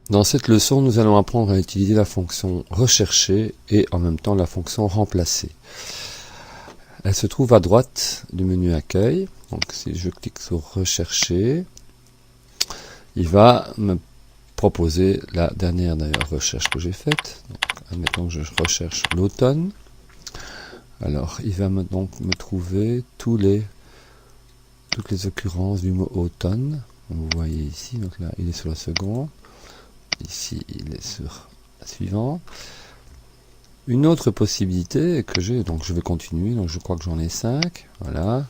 Dans cette leçon, nous allons apprendre à utiliser la fonction rechercher et en même temps la fonction remplacer. Elle se trouve à droite du menu accueil. Donc si je clique sur rechercher, il va me proposer la dernière recherche que j'ai faite. Donc, admettons que je recherche l'automne. Alors il va donc me trouver toutes les occurrences du mot automne. Vous voyez ici, donc là il est sur la seconde. Ici, il est sur la suivante. Une autre possibilité que j'ai, donc je vais continuer, donc je crois que j'en ai 5, voilà.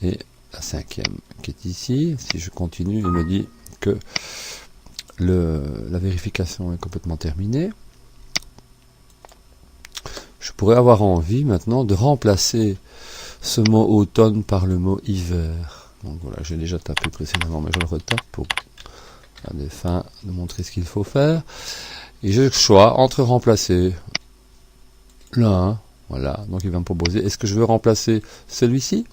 Et la cinquième qui est ici, si je continue, il me dit que la vérification est complètement terminée. Je pourrais avoir envie maintenant de remplacer ce mot automne par le mot hiver. Donc voilà, j'ai déjà tapé précédemment, mais je le retape pour à des fins de montrer ce qu'il faut faire. Et j'ai le choix entre remplacer là, voilà, donc il va me proposer, est-ce que je veux remplacer celui-ci?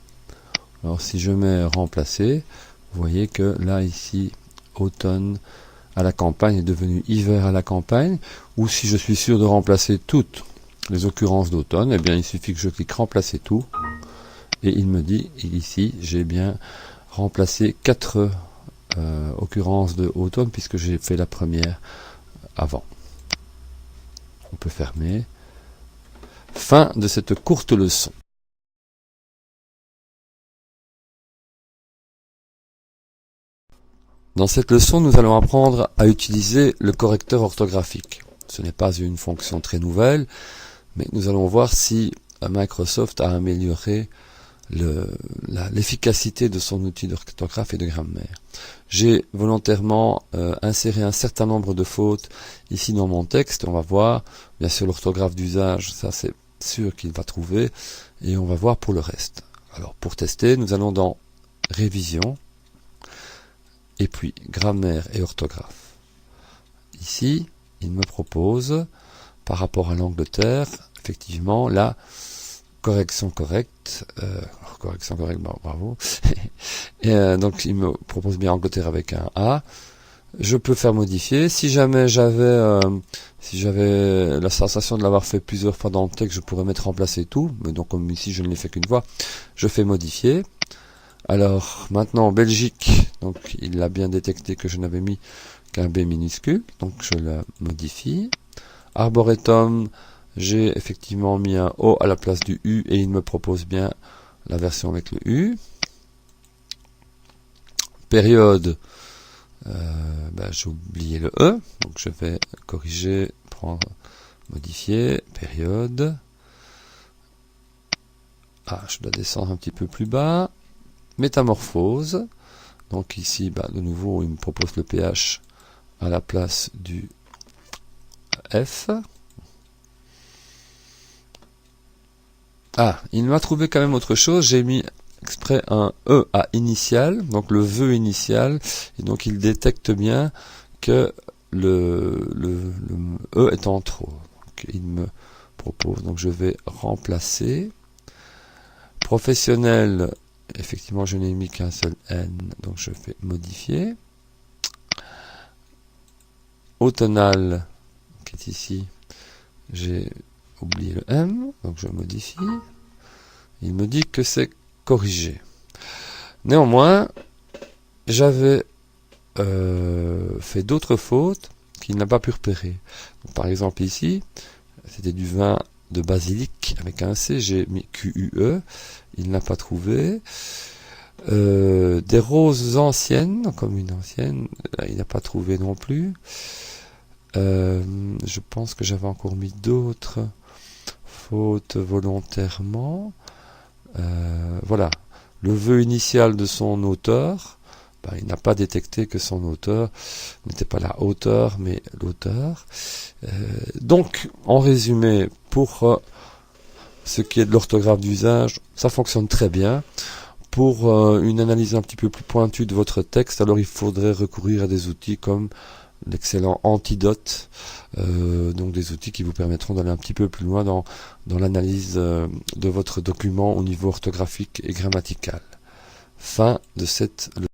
Alors si je mets remplacer, vous voyez que là ici, automne à la campagne est devenu hiver à la campagne, ou si je suis sûr de remplacer toutes les occurrences d'automne, eh bien il suffit que je clique remplacer tout, et il me dit, ici, j'ai bien remplacé 4 occurrence de automne puisque j'ai fait la première avant. On peut fermer. Fin de cette courte leçon. Dans cette leçon, nous allons apprendre à utiliser le correcteur orthographique. Ce n'est pas une fonction très nouvelle, mais nous allons voir si Microsoft a amélioré l'efficacité de son outil d'orthographe et de grammaire. J'ai volontairement inséré un certain nombre de fautes ici dans mon texte. On va voir, bien sûr l'orthographe d'usage, ça c'est sûr qu'il va trouver, et on va voir pour le reste. Alors pour tester, nous allons dans révision, et puis grammaire et orthographe. Ici, il me propose, par rapport à l'Angleterre, effectivement, la correction correcte, bravo. Et donc il me propose bien Angleterre avec un A. Je peux faire modifier. Si jamais j'avais la sensation de l'avoir fait plusieurs fois dans le texte, je pourrais mettre remplacer tout. Mais donc comme ici je ne l'ai fait qu'une fois, je fais modifier. Alors maintenant Belgique, donc il a bien détecté que je n'avais mis qu'un B minuscule, donc je la modifie. Arboretum, j'ai effectivement mis un O à la place du U et il me propose bien la version avec le U. Période, j'ai oublié le E, donc je vais corriger, prendre, modifier, période. Ah, je dois descendre un petit peu plus bas. Métamorphose, donc ici, de nouveau, il me propose le PH à la place du F. Ah, il m'a trouvé quand même autre chose, j'ai mis exprès un E à initial, donc le vœu initial, et donc il détecte bien que le E est en trop. Donc il me propose, donc je vais remplacer. Professionnel, effectivement je n'ai mis qu'un seul N, donc je fais modifier. Automnal, qui est ici, j'ai oublié le M, donc je modifie. Il me dit que c'est corrigé. Néanmoins, j'avais fait d'autres fautes qu'il n'a pas pu repérer. Donc, par exemple ici, c'était du vin de basilic avec un C, j'ai mis QUE, il n'a pas trouvé. Des roses anciennes, comme une ancienne, il n'a pas trouvé non plus. Je pense que j'avais encore mis d'autres fautes volontairement. Voilà, le vœu initial de son auteur, il n'a pas détecté que son auteur n'était pas la auteur, mais l'auteur. Donc, en résumé, pour ce qui est de l'orthographe d'usage, ça fonctionne très bien. Pour une analyse un petit peu plus pointue de votre texte, alors il faudrait recourir à des outils comme l'excellent Antidote, donc des outils qui vous permettront d'aller un petit peu plus loin dans l'analyse de votre document au niveau orthographique et grammatical. Fin de cette leçon.